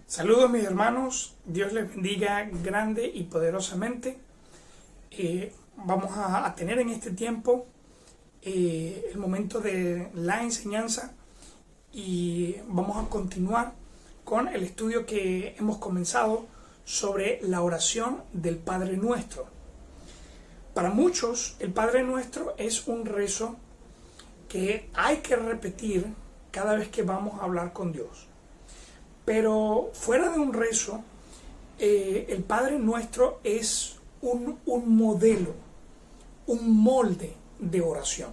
Saludos mis hermanos, Dios les bendiga grande y poderosamente. Vamos a tener en este tiempo el momento de la enseñanza y vamos a continuar con el estudio que hemos comenzado sobre la oración del Padre Nuestro. Para muchos el Padre Nuestro es un rezo que hay que repetir cada vez que vamos a hablar con Dios. Pero fuera de un rezo, el Padre Nuestro es un modelo, un molde de oración,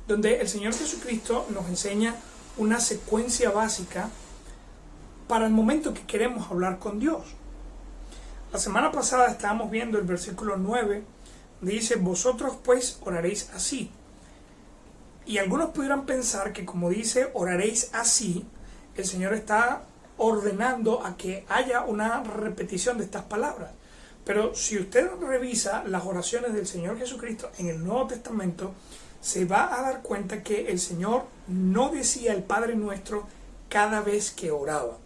donde el Señor Jesucristo nos enseña una secuencia básica para el momento que queremos hablar con Dios. La semana pasada estábamos viendo el versículo 9, donde dice: vosotros pues oraréis así. Y algunos pudieran pensar que como dice oraréis así, el Señor está ordenando a que haya una repetición de estas palabras. Pero si usted revisa las oraciones del Señor Jesucristo en el Nuevo Testamento, se va a dar cuenta que el Señor no decía el Padre Nuestro cada vez que oraba.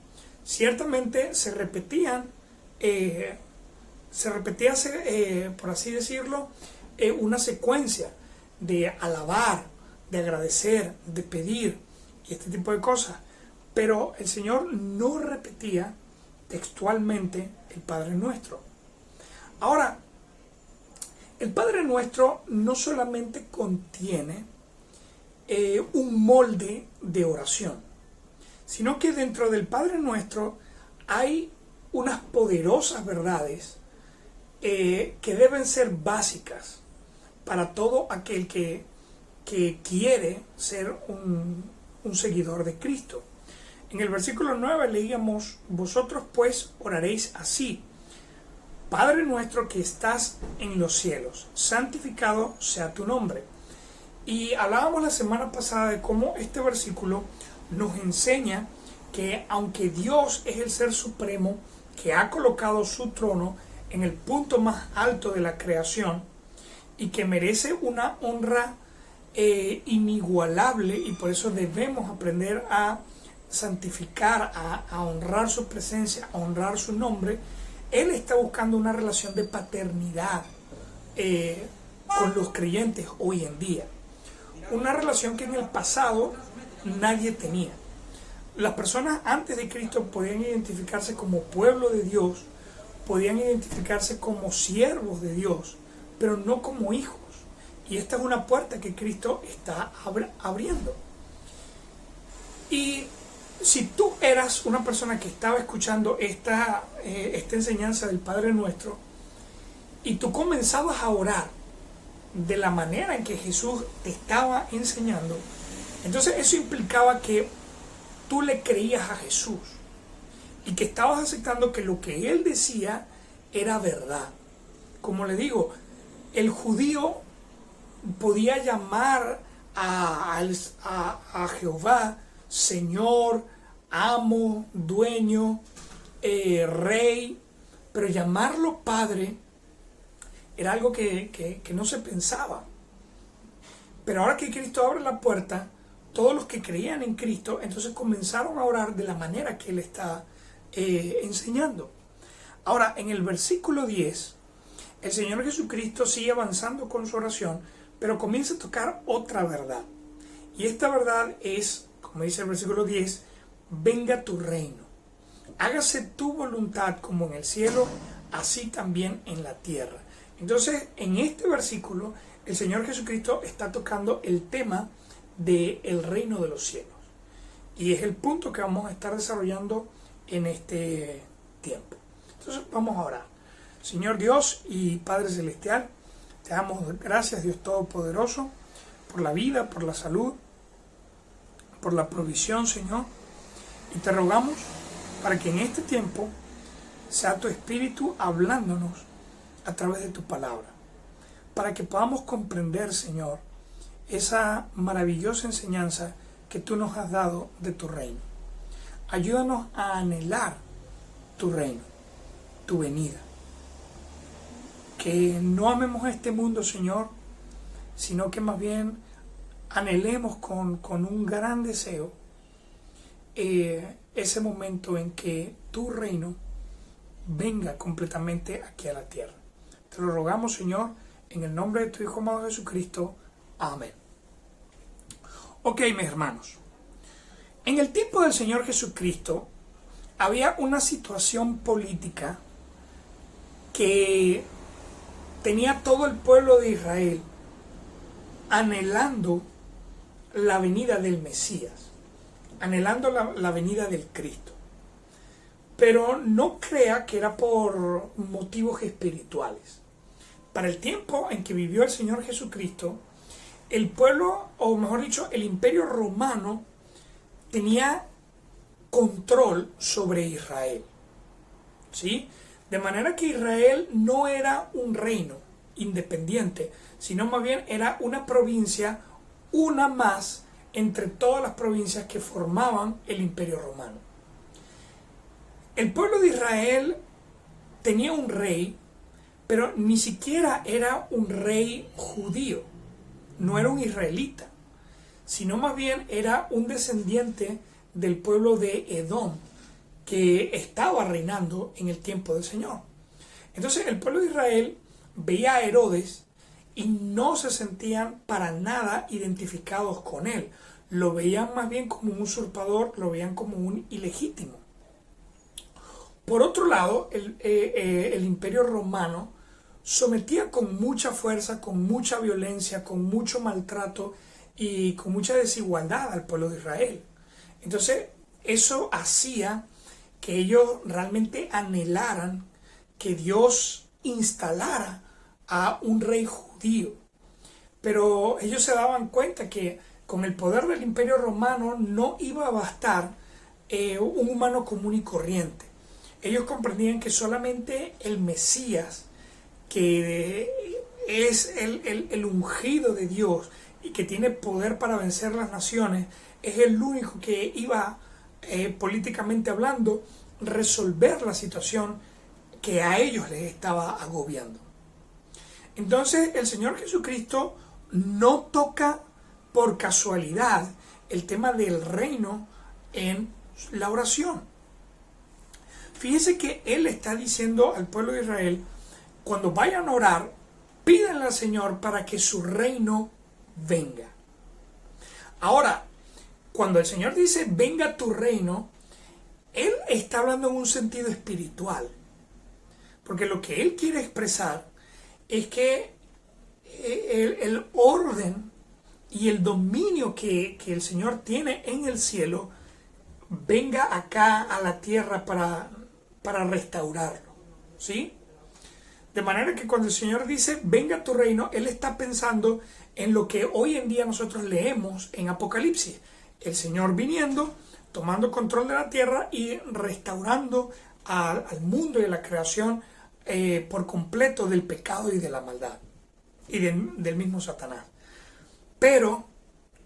Ciertamente se repetía, por así decirlo, una secuencia de alabar, de agradecer, de pedir y este tipo de cosas. Pero el Señor no repetía textualmente el Padre Nuestro. Ahora, el Padre Nuestro no solamente contiene un molde de oración, sino que dentro del Padre Nuestro hay unas poderosas verdades que deben ser básicas para todo aquel que quiere ser un seguidor de Cristo. En el versículo 9 leíamos: vosotros pues oraréis así: Padre nuestro que estás en los cielos, santificado sea tu nombre. Y hablábamos la semana pasada de cómo este versículo nos enseña que aunque Dios es el ser supremo que ha colocado su trono en el punto más alto de la creación y que merece una honra inigualable, y por eso debemos aprender a santificar, a honrar su presencia, a honrar su nombre, Él está buscando una relación de paternidad con los creyentes hoy en día. Una relación que en el pasado nadie tenía. Las personas antes de Cristo podían identificarse como pueblo de Dios, podían identificarse como siervos de Dios, pero no como hijos. Y esta es una puerta que Cristo está abriendo. Y si tú eras una persona que estaba escuchando esta enseñanza del Padre Nuestro y tú comenzabas a orar de la manera en que Jesús te estaba enseñando, entonces eso implicaba que tú le creías a Jesús y que estabas aceptando que lo que Él decía era verdad. Como le digo, el judío podía llamar a Jehová Señor, amo, dueño, rey, pero llamarlo Padre era algo que no se pensaba. Pero ahora que Cristo abre la puerta, todos los que creían en Cristo entonces comenzaron a orar de la manera que Él está enseñando. Ahora, en el versículo 10, el Señor Jesucristo sigue avanzando con su oración, pero comienza a tocar otra verdad. Y esta verdad es, como dice el versículo 10, venga tu reino, hágase tu voluntad como en el cielo, así también en la tierra. Entonces, en este versículo, el Señor Jesucristo está tocando el tema del reino de los cielos. Y es el punto que vamos a estar desarrollando en este tiempo. Entonces, vamos a orar. Señor Dios y Padre Celestial, te damos gracias, Dios Todopoderoso, por la vida, por la salud, por la provisión, Señor. Y te rogamos para que en este tiempo sea tu Espíritu hablándonos a través de tu palabra, para que podamos comprender, Señor, esa maravillosa enseñanza que tú nos has dado de tu reino. Ayúdanos a anhelar tu reino, tu venida. Que no amemos a este mundo, Señor, sino que más bien anhelemos con un gran deseo ese momento en que tu reino venga completamente aquí a la tierra. Te lo rogamos, Señor, en el nombre de tu Hijo amado Jesucristo. Amén. Ok, mis hermanos. En el tiempo del Señor Jesucristo había una situación política que tenía todo el pueblo de Israel anhelando la venida del Mesías, anhelando la venida del Cristo. Pero no crea que era por motivos espirituales. Para el tiempo en que vivió el Señor Jesucristo, el pueblo, o mejor dicho, el Imperio Romano tenía control sobre Israel, ¿sí? De manera que Israel no era un reino independiente, sino más bien era una provincia, una más entre todas las provincias que formaban el Imperio Romano. El pueblo de Israel tenía un rey, pero ni siquiera era un rey judío, no era un israelita, sino más bien era un descendiente del pueblo de Edom, que estaba reinando en el tiempo del Señor. Entonces el pueblo de Israel veía a Herodes y no se sentían para nada identificados con él. Lo veían más bien como un usurpador, lo veían como un ilegítimo. Por otro lado, el Imperio Romano sometía con mucha fuerza, con mucha violencia, con mucho maltrato y con mucha desigualdad al pueblo de Israel. Entonces, eso hacía que ellos realmente anhelaran que Dios instalara a un rey judío. Pero ellos se daban cuenta que con el poder del Imperio Romano no iba a bastar un humano común y corriente. Ellos comprendían que solamente el Mesías, que es el ungido de Dios y que tiene poder para vencer las naciones, es el único que iba, políticamente hablando, resolver la situación que a ellos les estaba agobiando. Entonces el Señor Jesucristo no toca por casualidad el tema del reino en la oración. Fíjense que Él está diciendo al pueblo de Israel, cuando vayan a orar, pídanle al Señor para que su reino venga. Ahora, cuando el Señor dice, venga tu reino, Él está hablando en un sentido espiritual. Porque lo que Él quiere expresar es que el orden y el dominio que el Señor tiene en el cielo venga acá a la tierra para restaurarlo, ¿sí? De manera que cuando el Señor dice, venga tu reino, Él está pensando en lo que hoy en día nosotros leemos en Apocalipsis. El Señor viniendo, tomando control de la tierra y restaurando al mundo y a la creación por completo del pecado y de la maldad y del mismo Satanás. Pero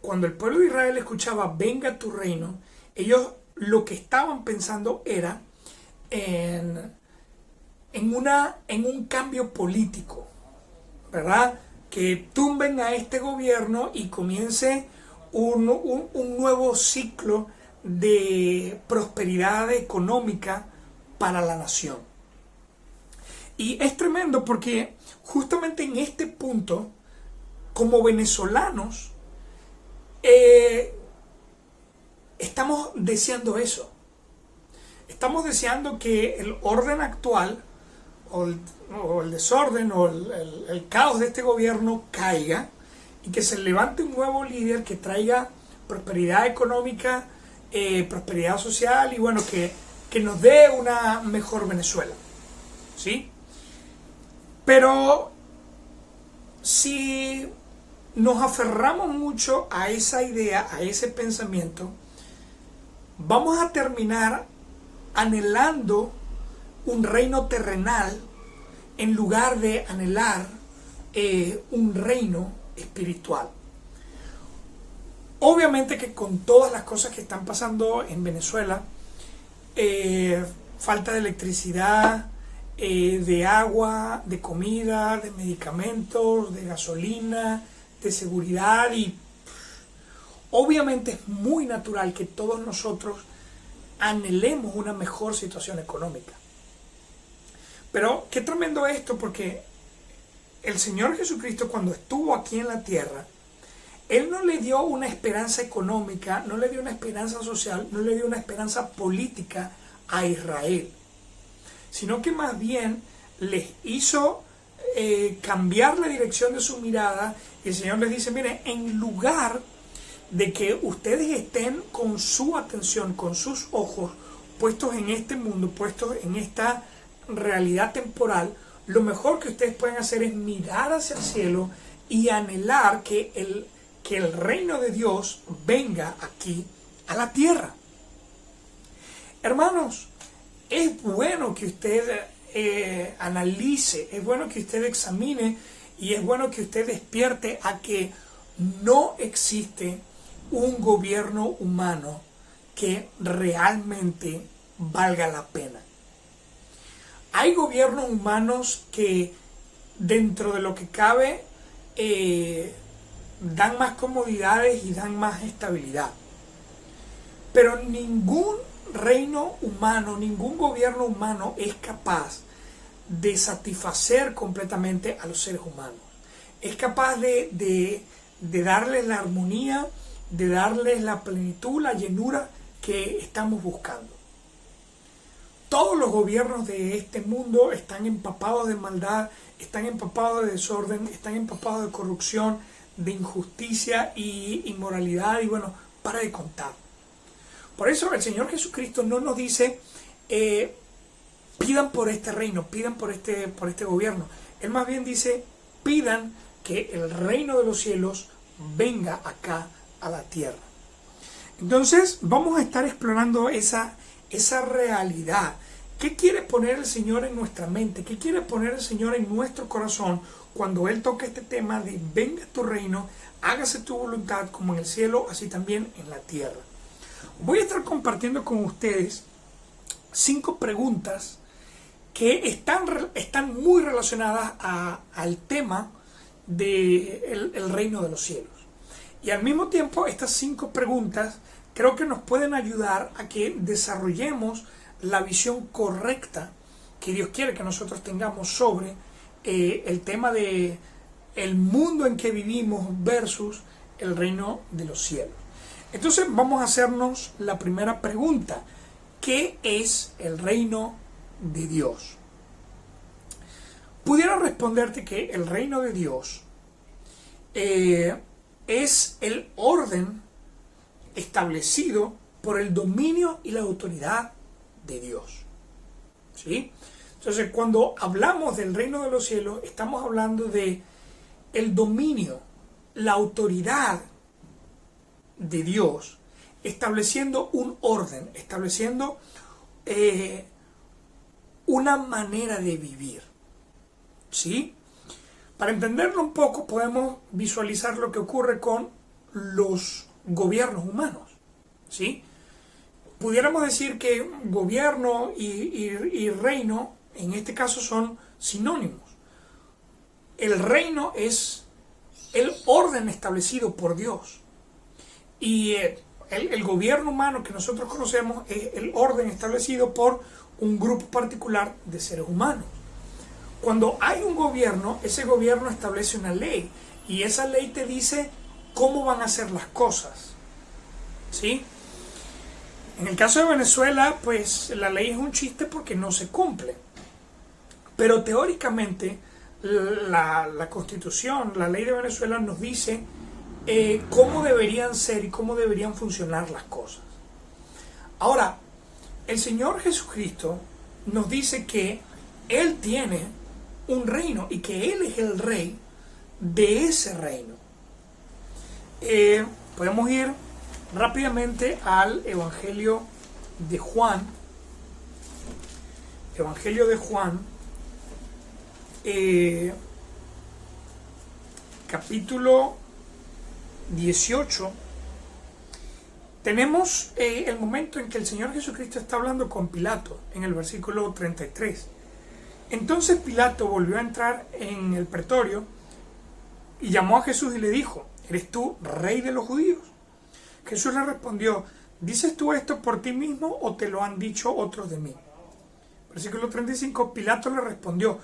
cuando el pueblo de Israel escuchaba, venga tu reino, ellos lo que estaban pensando era en un cambio político, ¿verdad? Que tumben a este gobierno y comience un nuevo ciclo de prosperidad económica para la nación. Y es tremendo porque justamente en este punto, como venezolanos, estamos deseando eso. Estamos deseando que el orden actual o el desorden o el caos de este gobierno caiga y que se levante un nuevo líder que traiga prosperidad económica, prosperidad social y bueno, que nos dé una mejor Venezuela, ¿sí? Pero si nos aferramos mucho a esa idea, a ese pensamiento, vamos a terminar anhelando un reino terrenal en lugar de anhelar un reino espiritual. Obviamente que con todas las cosas que están pasando en Venezuela, falta de electricidad, de agua, de comida, de medicamentos, de gasolina, de seguridad y obviamente es muy natural que todos nosotros anhelemos una mejor situación económica. Pero qué tremendo esto, porque el Señor Jesucristo, cuando estuvo aquí en la tierra, Él no le dio una esperanza económica, no le dio una esperanza social, no le dio una esperanza política a Israel, sino que más bien les hizo cambiar la dirección de su mirada, y el Señor les dice, miren, en lugar de que ustedes estén con su atención, con sus ojos puestos en este mundo, puestos en esta realidad temporal, lo mejor que ustedes pueden hacer es mirar hacia el cielo y anhelar que el reino de Dios venga aquí a la tierra. Hermanos, es bueno que usted analice, es bueno que usted examine y es bueno que usted despierte a que no existe un gobierno humano que realmente valga la pena. Hay gobiernos humanos que dentro de lo que cabe dan más comodidades y dan más estabilidad. Pero ningún reino humano, ningún gobierno humano es capaz de satisfacer completamente a los seres humanos. Es capaz de darles la armonía, de darles la plenitud, la llenura que estamos buscando. Todos los gobiernos de este mundo están empapados de maldad, están empapados de desorden, están empapados de corrupción, de injusticia y inmoralidad, y bueno, para de contar. Por eso el Señor Jesucristo no nos dice pidan por este reino, pidan por este gobierno. Él más bien dice, pidan que el reino de los cielos venga acá a la tierra. Entonces vamos a estar explorando esa realidad. ¿Qué quiere poner el Señor en nuestra mente? ¿Qué quiere poner el Señor en nuestro corazón cuando Él toca este tema de venga tu reino, hágase tu voluntad como en el cielo, así también en la tierra? Voy a estar compartiendo con ustedes 5 preguntas que están muy relacionadas al tema del reino de los cielos. Y al mismo tiempo, estas 5 preguntas creo que nos pueden ayudar a que desarrollemos la visión correcta que Dios quiere que nosotros tengamos sobre el tema de el mundo en que vivimos versus el reino de los cielos. Entonces vamos a hacernos la primera pregunta. ¿Qué es el reino de Dios? Pudiera responderte que el reino de Dios es el orden establecido por el dominio y la autoridad de Dios. ¿Sí? Entonces, cuando hablamos del reino de los cielos, estamos hablando de el dominio, la autoridad de Dios, estableciendo un orden, estableciendo una manera de vivir. ¿Sí? Para entenderlo un poco, podemos visualizar lo que ocurre con los gobiernos humanos. ¿Sí? Pudiéramos decir que gobierno y reino, en este caso, son sinónimos. El reino es el orden establecido por Dios. Y el gobierno humano que nosotros conocemos es el orden establecido por un grupo particular de seres humanos. Cuando hay un gobierno, ese gobierno establece una ley. Y esa ley te dice cómo van a ser las cosas. ¿Sí? En el caso de Venezuela, pues la ley es un chiste porque no se cumple. Pero teóricamente, la Constitución, la ley de Venezuela nos dice cómo deberían ser y cómo deberían funcionar las cosas. Ahora, el Señor Jesucristo nos dice que Él tiene un reino y que Él es el rey de ese reino. Podemos ir rápidamente al Evangelio de Juan. Evangelio de Juan, capítulo 18. Tenemos el momento en que el Señor Jesucristo está hablando con Pilato, en el versículo 33. Entonces Pilato volvió a entrar en el pretorio y llamó a Jesús y le dijo: ¿eres tú rey de los judíos? Jesús le respondió: ¿dices tú esto por ti mismo o te lo han dicho otros de mí? Versículo 35, Pilato le respondió,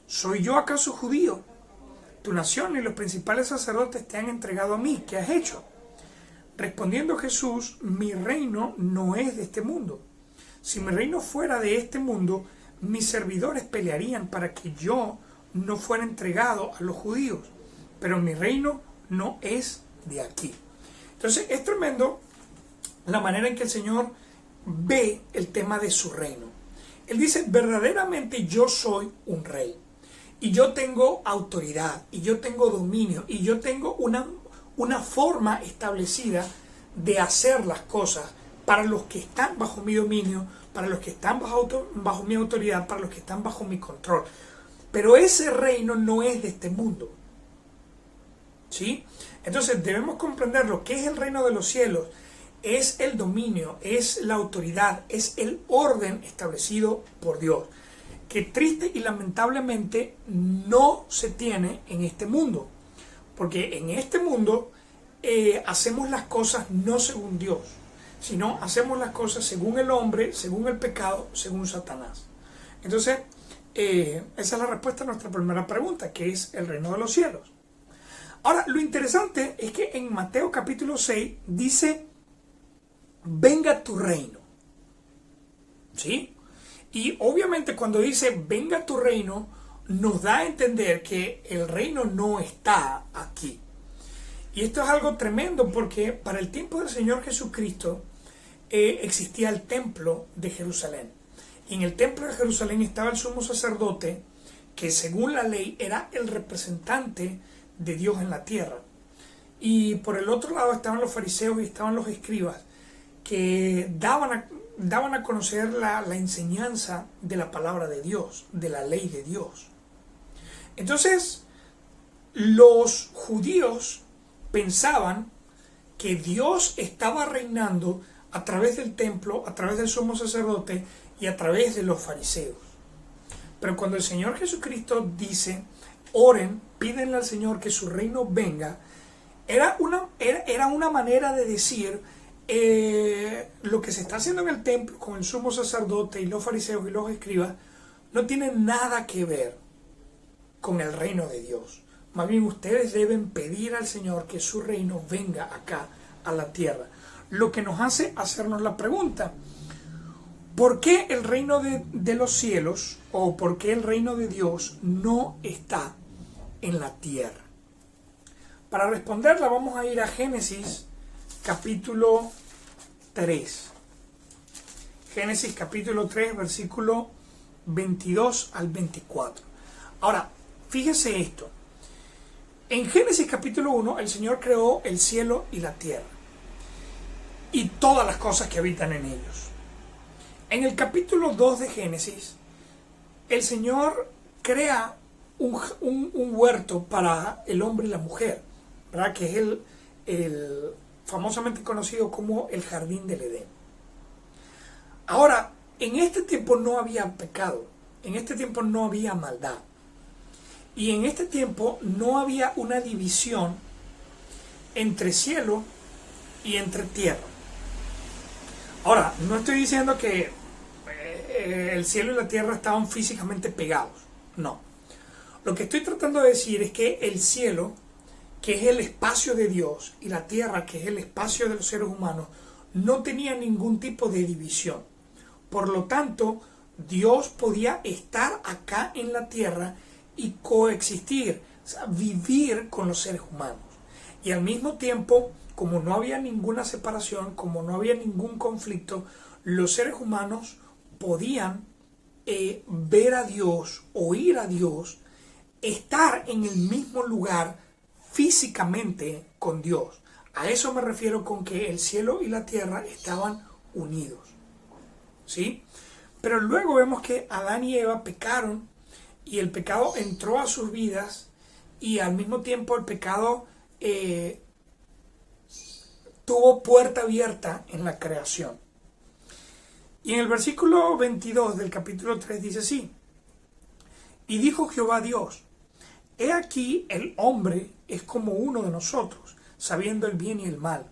¿soy yo acaso judío? Tu nación y los principales sacerdotes te han entregado a mí. ¿Qué has hecho? Respondiendo Jesús, mi reino no es de este mundo. Si mi reino fuera de este mundo, mis servidores pelearían para que yo no fuera entregado a los judíos. Pero mi reino no es de aquí. Entonces es tremendo la manera en que el Señor ve el tema de su reino. Él dice, verdaderamente yo soy un rey. Y yo tengo autoridad, y yo tengo dominio, y yo tengo una forma establecida de hacer las cosas para los que están bajo mi dominio, para los que están bajo mi autoridad, para los que están bajo mi control. Pero ese reino no es de este mundo. ¿Sí? Entonces debemos comprender lo que es el reino de los cielos. Es el dominio, es la autoridad, es el orden establecido por Dios, que triste y lamentablemente no se tiene en este mundo. Porque en este mundo hacemos las cosas no según Dios, sino hacemos las cosas según el hombre, según el pecado, según Satanás. Entonces, esa es la respuesta a nuestra primera pregunta, que es el reino de los cielos. Ahora, lo interesante es que en Mateo capítulo 6 dice, venga tu reino. ¿Sí? Y obviamente cuando dice, venga tu reino, nos da a entender que el reino no está aquí. Y esto es algo tremendo porque para el tiempo del Señor Jesucristo existía el templo de Jerusalén. Y en el templo de Jerusalén estaba el sumo sacerdote, que según la ley era el representante de Dios en la tierra. Y por el otro lado estaban los fariseos y estaban los escribas, que daban a conocer la enseñanza de la palabra de Dios, de la ley de Dios. Entonces, los judíos pensaban que Dios estaba reinando a través del templo, a través del sumo sacerdote y a través de los fariseos. Pero cuando el Señor Jesucristo dice, oren, pídenle al Señor que su reino venga, era una manera de decir, lo que se está haciendo en el templo con el sumo sacerdote y los fariseos y los escribas no tiene nada que ver con el reino de Dios. Más bien ustedes deben pedir al Señor que su reino venga acá a la tierra. Lo que nos hace hacernos la pregunta, ¿por qué el reino de los cielos o por qué el reino de Dios no está en la tierra? Para responderla vamos a ir a Génesis capítulo 3. Génesis capítulo 3, versículo 22 al 24. Ahora, fíjese esto. En Génesis capítulo 1, el Señor creó el cielo y la tierra y todas las cosas que habitan en ellos. En el capítulo 2 de Génesis, el Señor crea un huerto para el hombre y la mujer, ¿verdad? Que es el famosamente conocido como el jardín del Edén. Ahora, en este tiempo no había pecado, en este tiempo no había maldad. Y en este tiempo no había una división entre cielo y entre tierra. Ahora, no estoy diciendo que el cielo y la tierra estaban físicamente pegados. No. Lo que estoy tratando de decir es que el cielo, que es el espacio de Dios, y la tierra, que es el espacio de los seres humanos, no tenía ningún tipo de división. Por lo tanto, Dios podía estar acá en la tierra y coexistir, o sea, vivir con los seres humanos. Y al mismo tiempo, como no había ninguna separación, como no había ningún conflicto, los seres humanos podían ver a Dios, oír a Dios, estar en el mismo lugar físicamente con Dios. A eso me refiero con que el cielo y la tierra estaban unidos. ¿Sí? Pero luego vemos que Adán y Eva pecaron y el pecado entró a sus vidas y al mismo tiempo el pecado tuvo puerta abierta en la creación. Y en el versículo 22 del capítulo 3 dice así: y dijo Jehová Dios, he aquí el hombre es como uno de nosotros, sabiendo el bien y el mal.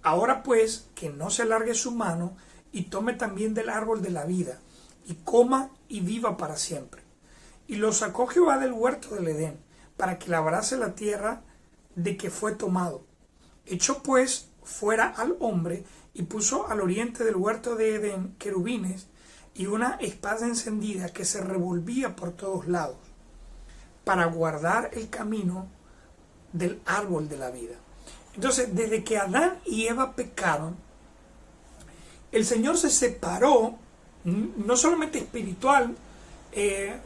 Ahora pues, que no se alargue su mano y tome también del árbol de la vida, y coma y viva para siempre. Y lo sacó Jehová del huerto del Edén, para que labrase la tierra de que fue tomado. Echó pues fuera al hombre, y puso al oriente del huerto de Edén querubines, y una espada encendida que se revolvía por todos lados, para guardar el camino del árbol de la vida. Entonces, desde que Adán y Eva pecaron, el Señor se separó, no solamente espiritual,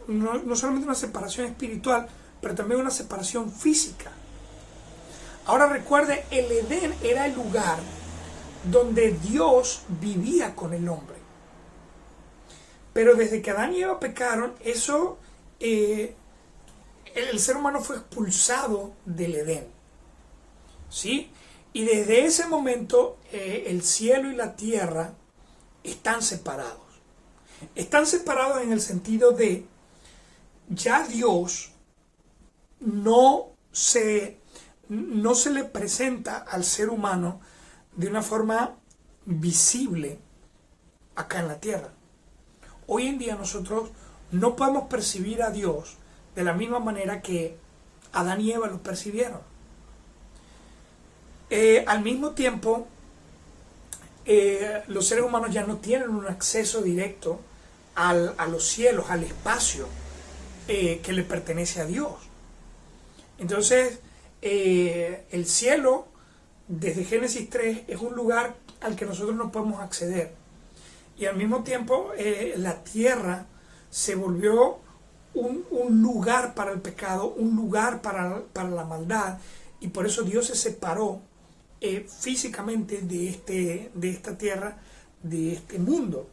no solamente una separación espiritual, pero también una separación física. Ahora recuerde, el Edén era el lugar donde Dios vivía con el hombre. Pero desde que Adán y Eva pecaron, el ser humano fue expulsado del Edén. ¿Sí? Y desde ese momento el cielo y la tierra están separados. Están separados en el sentido de ya Dios no se le presenta al ser humano de una forma visible acá en la tierra. Hoy en día nosotros no podemos percibir a Dios de la misma manera que Adán y Eva lo percibieron. Al mismo tiempo, los seres humanos ya no tienen un acceso directo a los cielos, al espacio que le pertenece a Dios. Entonces, el cielo, desde Génesis 3, es un lugar al que nosotros no podemos acceder. Y al mismo tiempo, la tierra se volvió un lugar para el pecado, un lugar para la maldad, y por eso Dios se separó físicamente de esta tierra, de este mundo.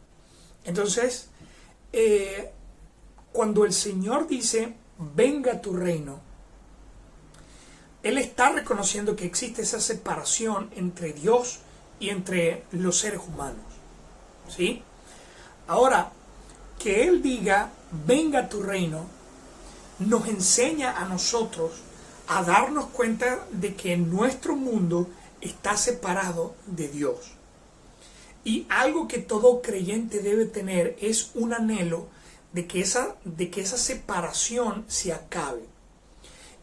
Entonces, cuando el Señor dice, venga tu reino, Él está reconociendo que existe esa separación entre Dios y entre los seres humanos. ¿Sí? Ahora, que Él diga, venga tu reino, nos enseña a nosotros a darnos cuenta de que nuestro mundo está separado de Dios. Y algo que todo creyente debe tener es un anhelo de que esa separación se acabe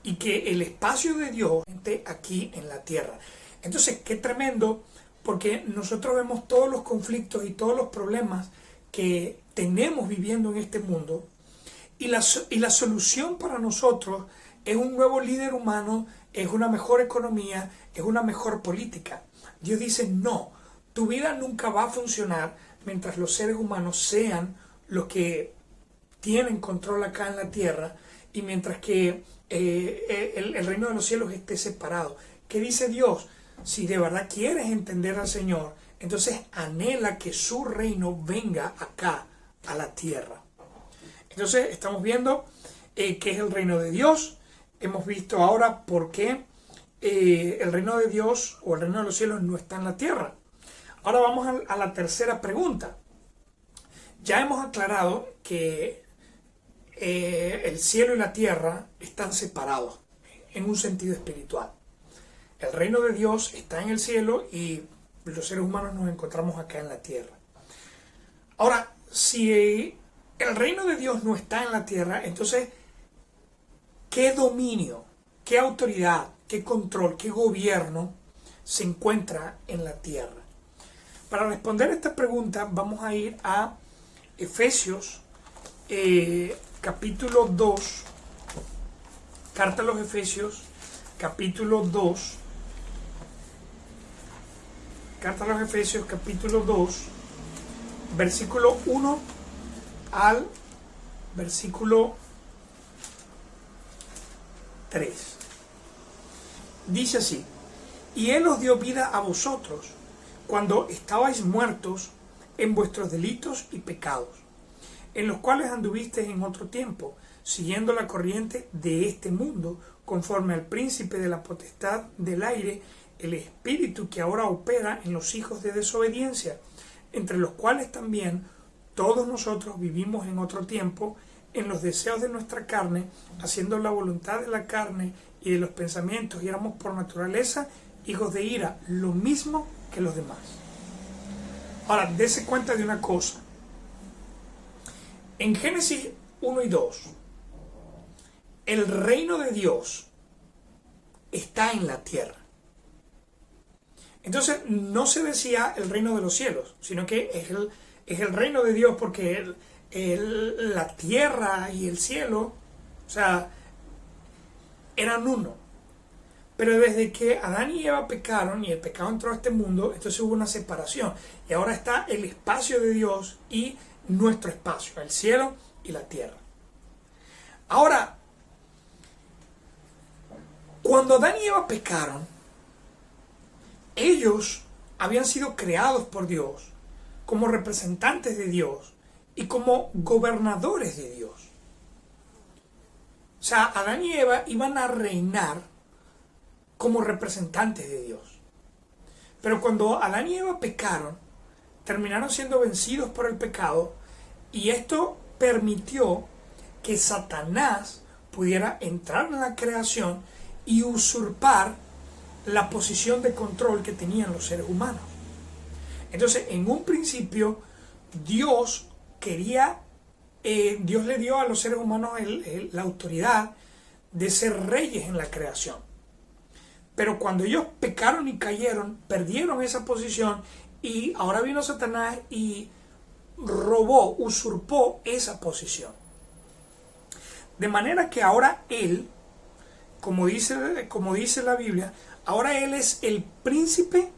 y que el espacio de Dios esté aquí en la tierra. Entonces, qué tremendo, porque nosotros vemos todos los conflictos y todos los problemas que tenemos viviendo en este mundo, y la solución para nosotros es un nuevo líder humano, es una mejor economía, es una mejor política. Dios dice, no, tu vida nunca va a funcionar mientras los seres humanos sean los que tienen control acá en la tierra, y mientras que el reino de los cielos esté separado. ¿Qué dice Dios? Si de verdad quieres entender al Señor, entonces anhela que su reino venga acá a la tierra. Entonces estamos viendo qué es el reino de Dios. Hemos visto ahora por qué el reino de Dios o el reino de los cielos no está en la tierra. Ahora vamos a la tercera pregunta. Ya hemos aclarado que el cielo y la tierra están separados en un sentido espiritual. El reino de Dios está en el cielo y los seres humanos nos encontramos acá en la tierra. Ahora, si el reino de Dios no está en la tierra, entonces, ¿qué dominio, qué autoridad, qué control, qué gobierno se encuentra en la tierra? Para responder esta pregunta vamos a ir a Efesios capítulo 2, carta a los Efesios capítulo 2, carta a los Efesios capítulo 2, versículo 1 al versículo 3. Dice así: y Él os dio vida a vosotros cuando estabais muertos en vuestros delitos y pecados, en los cuales anduvisteis en otro tiempo, siguiendo la corriente de este mundo, conforme al príncipe de la potestad del aire, el espíritu que ahora opera en los hijos de desobediencia, entre los cuales también todos nosotros vivimos en otro tiempo, en los deseos de nuestra carne, haciendo la voluntad de la carne y de los pensamientos, y éramos por naturaleza hijos de ira, lo mismo que los demás. Ahora, dése cuenta de una cosa. En Génesis 1 y 2, el reino de Dios está en la tierra. Entonces no se decía el reino de los cielos, sino que es el reino de Dios, porque la tierra y el cielo, o sea, eran uno. Pero desde que Adán y Eva pecaron y el pecado entró a este mundo, entonces hubo una separación. Y ahora está el espacio de Dios y nuestro espacio, el cielo y la tierra. Ahora, cuando Adán y Eva pecaron, ellos habían sido creados por Dios como representantes de Dios y como gobernadores de Dios. O sea, Adán y Eva iban a reinar como representantes de Dios. Pero cuando Adán y Eva pecaron, terminaron siendo vencidos por el pecado, y esto permitió que Satanás pudiera entrar en la creación y usurpar la posición de control que tenían los seres humanos. Entonces, en un principio, Dios le dio a los seres humanos la autoridad de ser reyes en la creación. Pero cuando ellos pecaron y cayeron, perdieron esa posición, y ahora vino Satanás y robó, usurpó esa posición. De manera que ahora él, como dice la Biblia, ahora él es el príncipe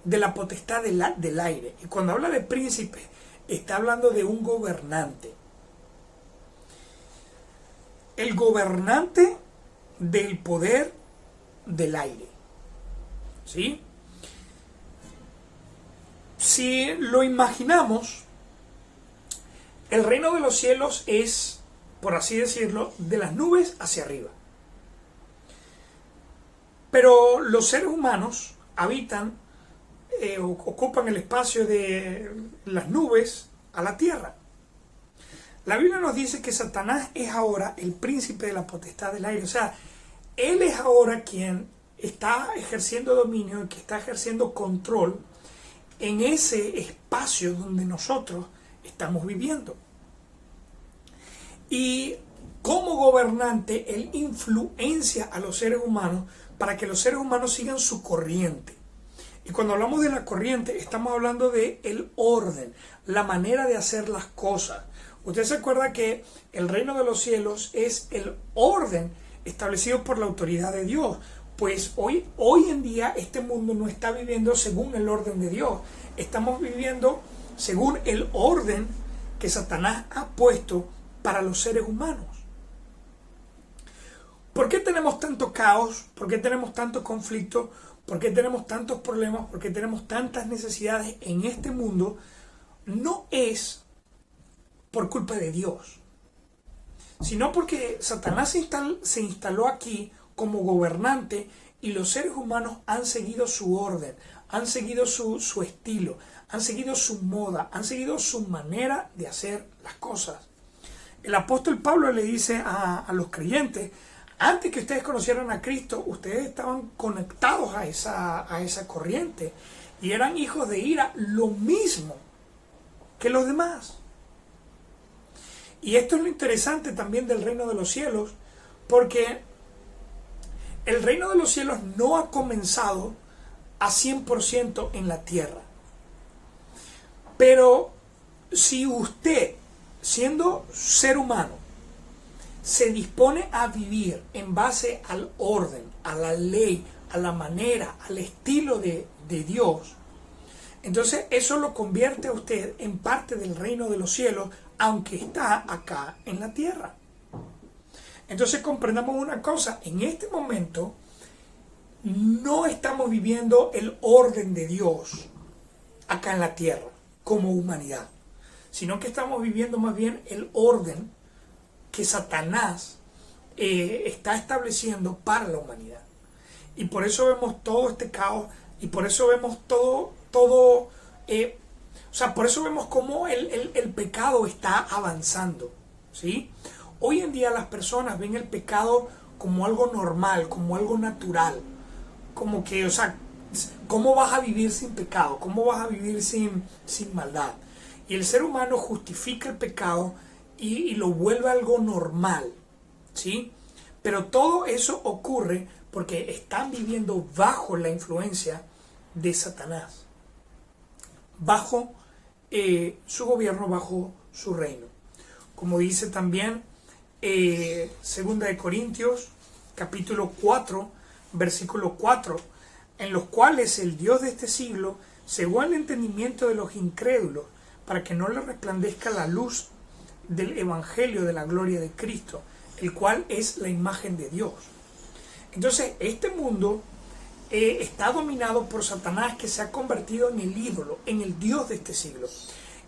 de la potestad del aire. Y cuando habla de príncipe, está hablando de un gobernante. El gobernante del poder del aire. ¿Sí? Si lo imaginamos, el reino de los cielos es, por así decirlo, de las nubes hacia arriba. Pero los seres humanos habitan, ocupan el espacio de las nubes a la tierra. La Biblia nos dice que Satanás es ahora el príncipe de la potestad del aire. O sea, él es ahora quien está ejerciendo dominio, que está ejerciendo control en ese espacio donde nosotros estamos viviendo. Y como gobernante, él influencia a los seres humanos para que los seres humanos sigan su corriente. Y cuando hablamos de la corriente, estamos hablando de el orden, la manera de hacer las cosas. Usted se acuerda que el reino de los cielos es el orden establecido por la autoridad de Dios. Pues hoy en día este mundo no está viviendo según el orden de Dios. Estamos viviendo según el orden que Satanás ha puesto para los seres humanos. ¿Por qué tenemos tanto caos? ¿Por qué tenemos tanto conflicto? ¿Por qué tenemos tantos problemas? ¿Por qué tenemos tantas necesidades en este mundo? No es por culpa de Dios, sino porque Satanás se instaló aquí como gobernante, y los seres humanos han seguido su orden, han seguido su estilo, han seguido su moda, han seguido su manera de hacer las cosas. El apóstol Pablo le dice a los creyentes: antes que ustedes conocieran a Cristo, ustedes estaban conectados a esa corriente y eran hijos de ira, lo mismo que los demás. Y esto es lo interesante también del reino de los cielos, porque el reino de los cielos no ha comenzado a 100% en la tierra. Pero si usted, siendo ser humano, se dispone a vivir en base al orden, a la ley, a la manera, al estilo de Dios, entonces eso lo convierte a usted en parte del reino de los cielos, aunque está acá en la tierra. Entonces comprendamos una cosa: en este momento no estamos viviendo el orden de Dios acá en la tierra como humanidad, sino que estamos viviendo más bien el orden que Satanás está estableciendo para la humanidad. Y por eso vemos todo este caos, y por eso vemos por eso vemos cómo el pecado está avanzando, ¿sí? Hoy en día las personas ven el pecado como algo normal, como algo natural, como que, ¿Cómo vas a vivir sin pecado? ¿Cómo vas a vivir sin maldad? Y el ser humano justifica el pecado y lo vuelve algo normal, ¿sí? Pero todo eso ocurre porque están viviendo bajo la influencia de Satanás, bajo su gobierno, bajo su reino. Como dice también 2 de Corintios, capítulo 4, versículo 4, en los cuales el Dios de este siglo cegó el entendimiento de los incrédulos, para que no les resplandezca la luz del evangelio de la gloria de Cristo, el cual es la imagen de Dios. Entonces, este mundo está dominado por Satanás, que se ha convertido en el ídolo, en el Dios de este siglo.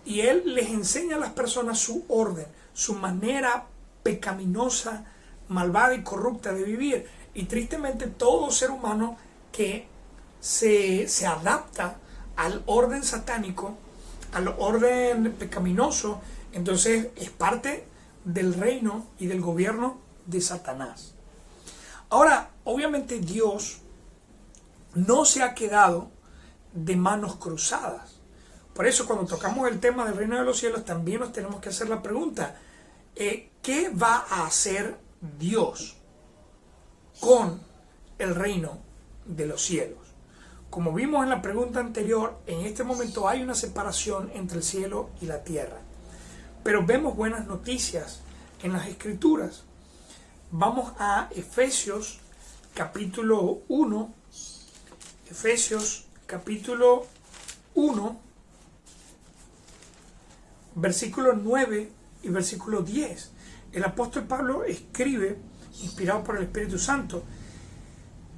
Y él les enseña a las personas su orden, su manera pecaminosa, malvada y corrupta de vivir. Y tristemente todo ser humano que se adapta al orden satánico, al orden pecaminoso, entonces es parte del reino y del gobierno de Satanás. Ahora, obviamente Dios no se ha quedado de manos cruzadas. Por eso cuando tocamos el tema del reino de los cielos también nos tenemos que hacer la pregunta, ¿qué va a hacer Dios con el reino de los cielos? Como vimos en la pregunta anterior, en este momento hay una separación entre el cielo y la tierra. Pero vemos buenas noticias en las Escrituras. Vamos a Efesios capítulo 1. Efesios capítulo 1, versículo 9 y versículo 10. El apóstol Pablo escribe, inspirado por el Espíritu Santo,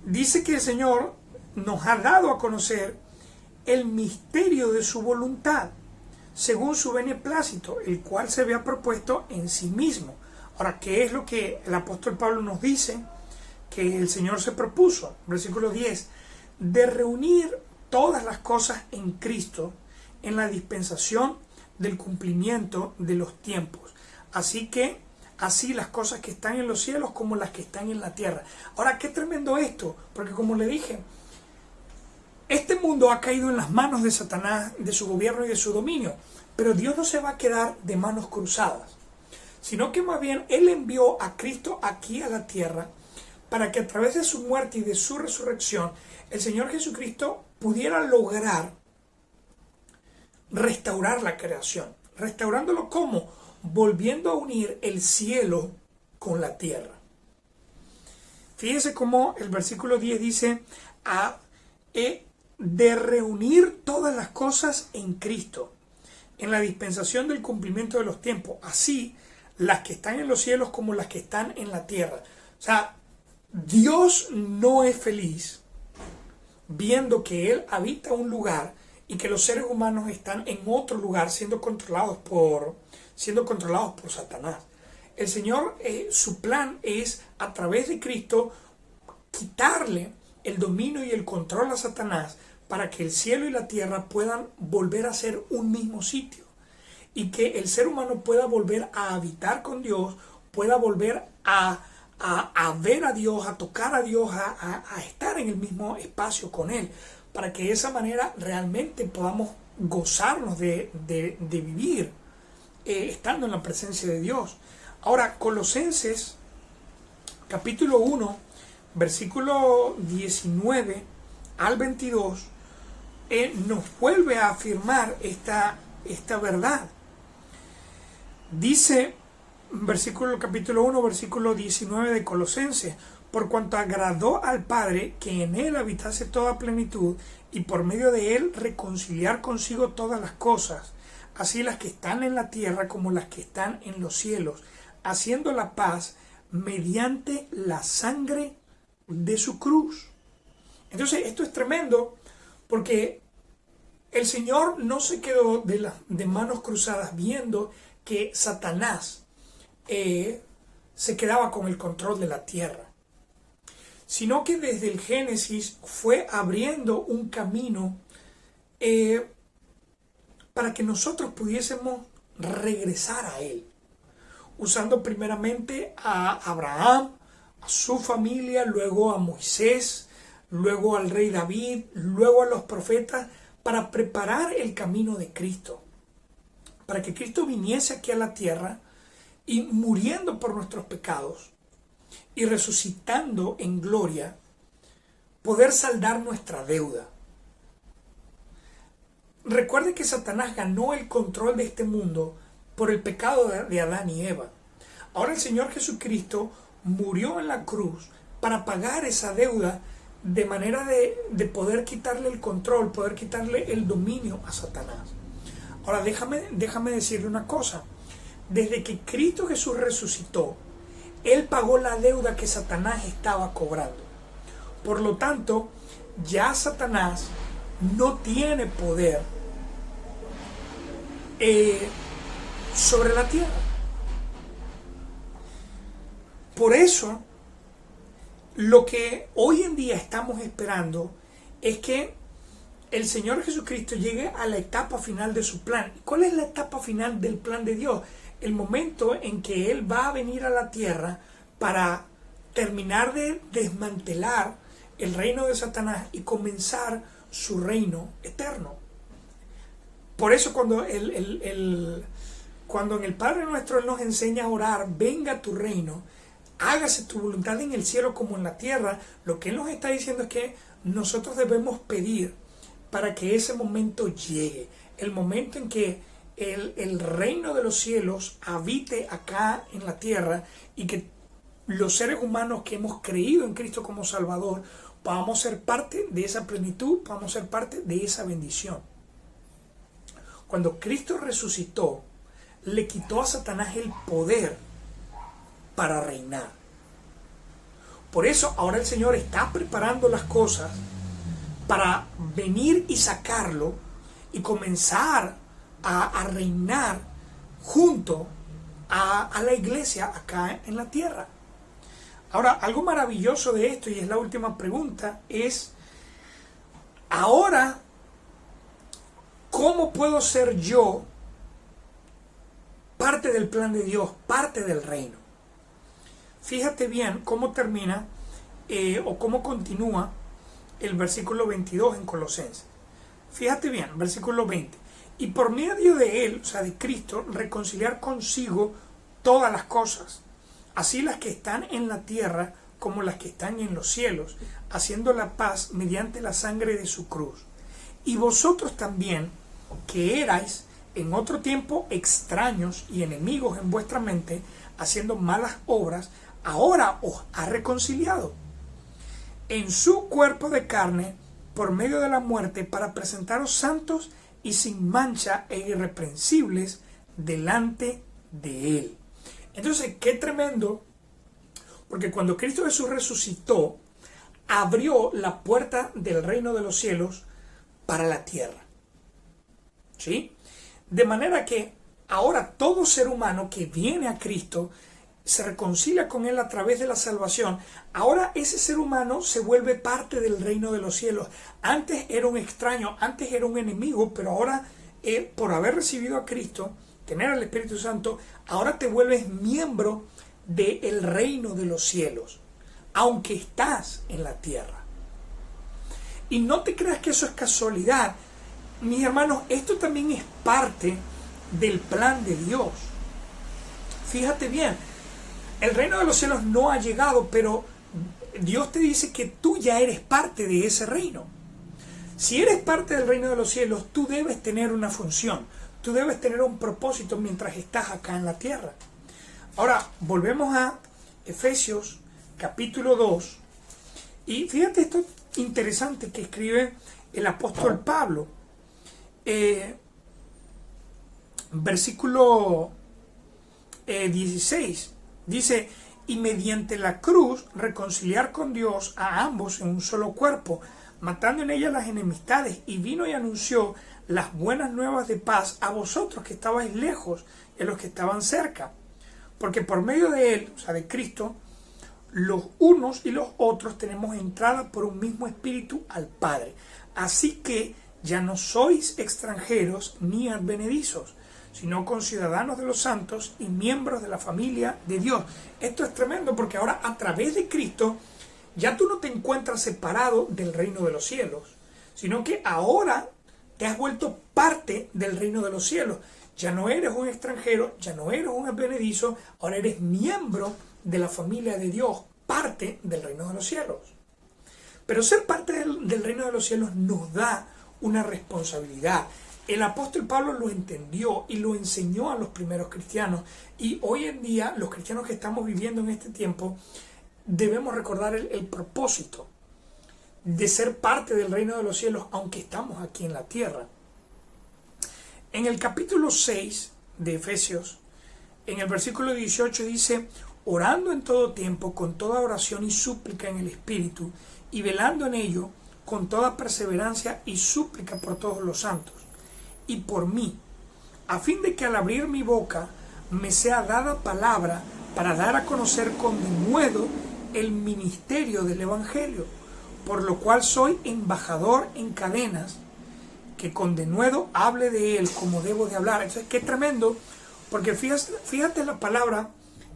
dice que el Señor nos ha dado a conocer el misterio de su voluntad, según su beneplácito, el cual se había propuesto en sí mismo. Ahora, ¿qué es lo que el apóstol Pablo nos dice que el Señor se propuso? Versículo 10, de reunir todas las cosas en Cristo en la dispensación del cumplimiento de los tiempos. Así las cosas que están en los cielos como las que están en la tierra. Ahora, qué tremendo esto, porque como le dije, este mundo ha caído en las manos de Satanás, de su gobierno y de su dominio, pero Dios no se va a quedar de manos cruzadas, sino que más bien Él envió a Cristo aquí a la tierra para que a través de su muerte y de su resurrección, el Señor Jesucristo pudiera lograr restaurar la creación. ¿Restaurándolo cómo? Volviendo a unir el cielo con la tierra. Fíjese cómo el versículo 10 dice, de reunir todas las cosas en Cristo, en la dispensación del cumplimiento de los tiempos, así las que están en los cielos como las que están en la tierra. O sea, Dios no es feliz viendo que Él habita un lugar y que los seres humanos están en otro lugar siendo controlados por Satanás. El Señor, su plan es a través de Cristo quitarle el dominio y el control a Satanás para que el cielo y la tierra puedan volver a ser un mismo sitio y que el ser humano pueda volver a habitar con Dios, pueda volver a ver a Dios, a tocar a Dios, a estar en el mismo espacio con Él, para que de esa manera realmente podamos gozarnos de vivir estando en la presencia de Dios. Ahora, Colosenses capítulo 1, versículo 19 al 22, nos vuelve a afirmar esta verdad. Dice, capítulo 1, versículo 19 de Colosenses, por cuanto agradó al Padre que en Él habitase toda plenitud, y por medio de Él reconciliar consigo todas las cosas, así las que están en la tierra como las que están en los cielos, haciendo la paz mediante la sangre de su cruz. Entonces esto es tremendo, porque el Señor no se quedó de manos cruzadas viendo que Satanás se quedaba con el control de la tierra, sino que desde el Génesis fue abriendo un camino para que nosotros pudiésemos regresar a Él, usando primeramente a Abraham, a su familia, luego a Moisés, luego al rey David, luego a los profetas, para preparar el camino de Cristo, para que Cristo viniese aquí a la tierra y muriendo por nuestros pecados y resucitando en gloria, poder saldar nuestra deuda. Recuerde que Satanás ganó el control de este mundo por el pecado de Adán y Eva. Ahora el Señor Jesucristo murió en la cruz para pagar esa deuda, de manera de poder quitarle el control, poder quitarle el dominio a Satanás. Ahora déjame decirle una cosa. Desde que Cristo Jesús resucitó, Él pagó la deuda que Satanás estaba cobrando. Por lo tanto, ya Satanás no tiene poder sobre la tierra. Por eso, lo que hoy en día estamos esperando es que el Señor Jesucristo llegue a la etapa final de su plan. ¿Cuál es la etapa final del plan de Dios? El momento en que Él va a venir a la tierra para terminar de desmantelar el reino de Satanás y comenzar su reino eterno. Por eso cuando en el Padre Nuestro Él nos enseña a orar, venga tu reino, hágase tu voluntad en el cielo como en la tierra, lo que Él nos está diciendo es que nosotros debemos pedir para que ese momento llegue, el momento en que el reino de los cielos habite acá en la tierra y que los seres humanos que hemos creído en Cristo como Salvador podamos ser parte de esa plenitud, podamos ser parte de esa bendición. Cuando Cristo resucitó, le quitó a Satanás el poder para reinar. Por eso ahora el Señor está preparando las cosas para venir y sacarlo y comenzar a reinar junto a la iglesia acá en la tierra. Ahora, algo maravilloso de esto, y es la última pregunta, es ahora, ¿cómo puedo ser yo parte del plan de Dios, parte del reino? Fíjate bien cómo termina o cómo continúa el versículo 22 en Colosenses. Fíjate bien, versículo 20. Y por medio de Él, o sea, de Cristo, reconciliar consigo todas las cosas, así las que están en la tierra como las que están en los cielos, haciendo la paz mediante la sangre de su cruz. Y vosotros también, que erais en otro tiempo extraños y enemigos en vuestra mente, haciendo malas obras, ahora os ha reconciliado en su cuerpo de carne por medio de la muerte, para presentaros santos y sin mancha e irreprensibles delante de Él. Entonces, qué tremendo, porque cuando Cristo Jesús resucitó, abrió la puerta del reino de los cielos para la tierra. ¿Sí? De manera que ahora todo ser humano que viene a Cristo se reconcilia con Él a través de la salvación. Ahora ese ser humano se vuelve parte del reino de los cielos. Antes era un extraño, antes era un enemigo, pero ahora por haber recibido a Cristo, tener al Espíritu Santo, ahora te vuelves miembro del reino de los cielos, aunque estás en la tierra. Y no te creas que eso es casualidad. Mis hermanos, esto también es parte del plan de Dios. Fíjate bien, el reino de los cielos no ha llegado, pero Dios te dice que tú ya eres parte de ese reino. Si eres parte del reino de los cielos, tú debes tener una función, tú debes tener un propósito mientras estás acá en la tierra. Ahora, volvemos a Efesios capítulo 2, y fíjate esto interesante que escribe el apóstol Pablo. Versículo 16 dice: y mediante la cruz reconciliar con Dios a ambos en un solo cuerpo, matando en ella las enemistades, y vino y anunció las buenas nuevas de paz a vosotros que estabais lejos y a los que estaban cerca, porque por medio de Él, o sea, de Cristo, los unos y los otros tenemos entrada por un mismo espíritu al Padre. Así que ya no sois extranjeros ni advenedizos, sino conciudadanos de los santos y miembros de la familia de Dios. Esto es tremendo, porque ahora a través de Cristo Ya tú no te encuentras separado del reino de los cielos, sino que ahora te has vuelto parte del reino de los cielos. Ya no eres un extranjero, ya no eres un advenedizo, ahora eres miembro de la familia de Dios, parte del reino de los cielos. Pero ser parte del reino de los cielos nos da una responsabilidad. El apóstol Pablo lo entendió y lo enseñó a los primeros cristianos. Y hoy en día, los cristianos que estamos viviendo en este tiempo, debemos recordar el propósito de ser parte del reino de los cielos, aunque estamos aquí en la tierra. En el capítulo 6 de Efesios, en el versículo 18 dice: orando en todo tiempo, con toda oración y súplica en el Espíritu, y velando en ello, con toda perseverancia y súplica por todos los santos, y por mí, a fin de que al abrir mi boca me sea dada palabra para dar a conocer con denuedo el ministerio del Evangelio, por lo cual soy embajador en cadenas, que con denuedo hable de él como debo de hablar. Entonces, qué tremendo, porque fíjate la palabra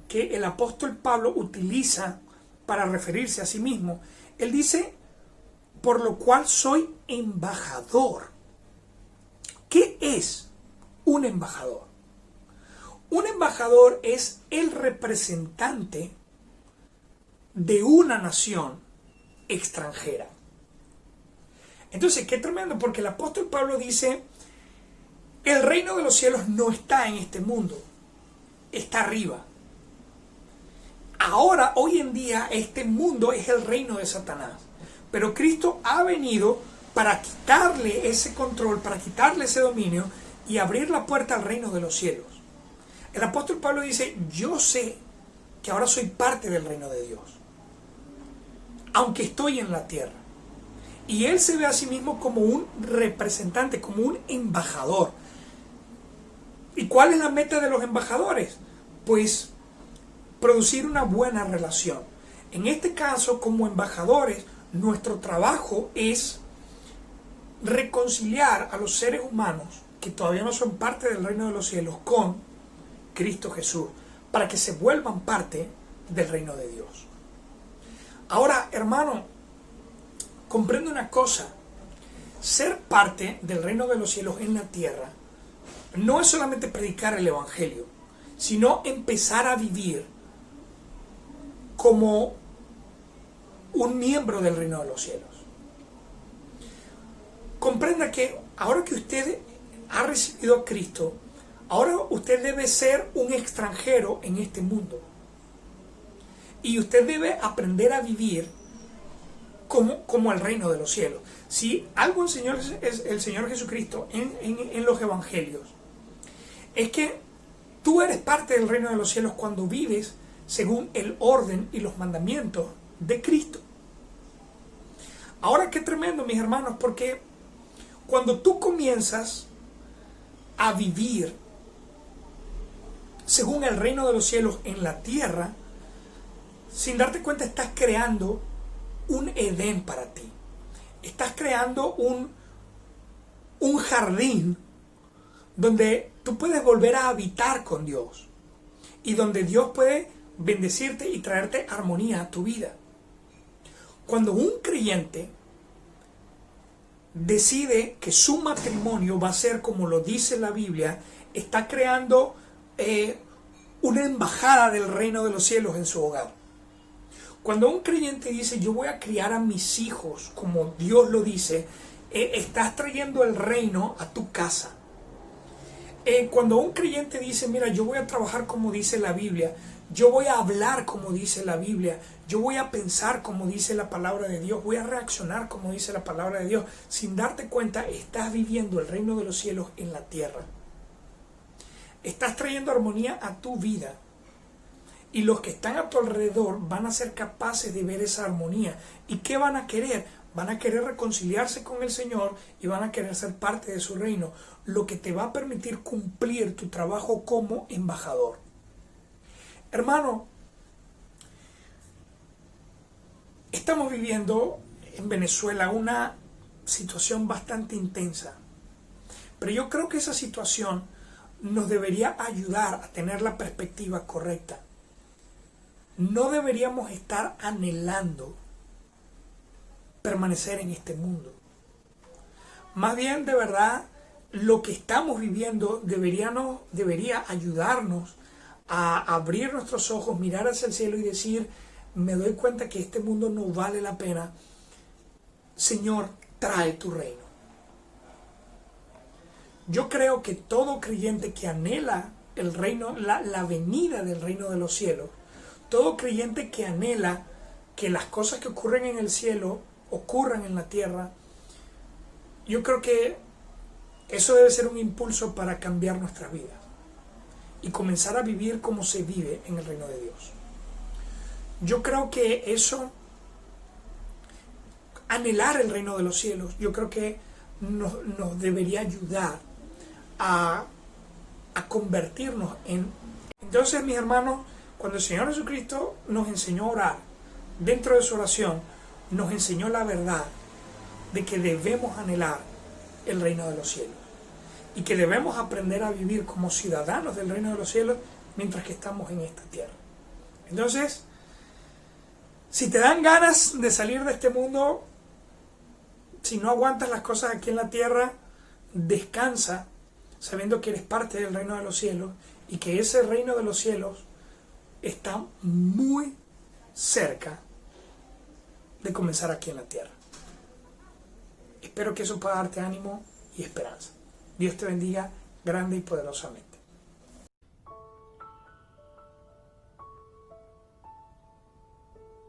que el apóstol Pablo utiliza para referirse a sí mismo. Él dice, por lo cual soy embajador. ¿Qué es un embajador? Un embajador es el representante de una nación extranjera. Entonces, qué tremendo, porque el apóstol Pablo dice, el reino de los cielos no está en este mundo, está arriba. Ahora, hoy en día, este mundo es el reino de Satanás. Pero Cristo ha venido para quitarle ese control, para quitarle ese dominio y abrir la puerta al reino de los cielos. El apóstol Pablo dice, yo sé que ahora soy parte del reino de Dios, aunque estoy en la tierra. Y él se ve a sí mismo como un representante, como un embajador. ¿Y cuál es la meta de los embajadores? Pues producir una buena relación. En este caso, como embajadores, nuestro trabajo es reconciliar a los seres humanos que todavía no son parte del reino de los cielos con Cristo Jesús, para que se vuelvan parte del reino de Dios. Ahora, hermano, comprende una cosa: ser parte del reino de los cielos en la tierra no es solamente predicar el evangelio, sino empezar a vivir como un miembro del reino de los cielos. Comprenda que ahora que usted ha recibido a Cristo, ahora usted debe ser un extranjero en este mundo. Y usted debe aprender a vivir como el reino de los cielos. Si algo enseñó el Señor Jesucristo en los evangelios, es que tú eres parte del reino de los cielos cuando vives según el orden y los mandamientos de Cristo. Ahora, qué tremendo, mis hermanos, porque cuando tú comienzas a vivir según el reino de los cielos en la tierra, sin darte cuenta estás creando un Edén para ti. Estás creando un jardín donde tú puedes volver a habitar con Dios y donde Dios puede bendecirte y traerte armonía a tu vida. Cuando un creyente decide que su matrimonio va a ser como lo dice la Biblia, está creando una embajada del reino de los cielos en su hogar. Cuando un creyente dice, yo voy a criar a mis hijos como Dios lo dice, estás trayendo el reino a tu casa. Cuando un creyente dice, mira, yo voy a trabajar como dice la Biblia, yo voy a hablar como dice la Biblia, yo voy a pensar como dice la palabra de Dios, voy a reaccionar como dice la palabra de Dios, sin darte cuenta, estás viviendo el reino de los cielos en la tierra. Estás trayendo armonía a tu vida. Y los que están a tu alrededor van a ser capaces de ver esa armonía. ¿Y qué van a querer? Van a querer reconciliarse con el Señor y van a querer ser parte de su reino, lo que te va a permitir cumplir tu trabajo como embajador. Hermano, estamos viviendo en Venezuela una situación bastante intensa, pero yo creo que esa situación nos debería ayudar a tener la perspectiva correcta. No deberíamos estar anhelando permanecer en este mundo. Más bien, de verdad, lo que estamos viviendo debería ayudarnos a abrir nuestros ojos, mirar hacia el cielo y decir, me doy cuenta que este mundo no vale la pena. Señor, trae tu reino. Yo creo que todo creyente que anhela el reino, la venida del reino de los cielos, todo creyente que anhela que las cosas que ocurren en el cielo ocurran en la tierra, yo creo que eso debe ser un impulso para cambiar nuestras vidas y comenzar a vivir como se vive en el reino de Dios. Yo creo que eso, anhelar el reino de los cielos, yo creo que nos debería ayudar a convertirnos en... Entonces, mis hermanos, cuando el Señor Jesucristo nos enseñó a orar, dentro de su oración, nos enseñó la verdad de que debemos anhelar el reino de los cielos y que debemos aprender a vivir como ciudadanos del reino de los cielos mientras que estamos en esta tierra. Entonces, si te dan ganas de salir de este mundo, si no aguantas las cosas aquí en la tierra, descansa sabiendo que eres parte del reino de los cielos y que ese reino de los cielos está muy cerca de comenzar aquí en la tierra. Espero que eso pueda darte ánimo y esperanza. Dios te bendiga grande y poderosamente.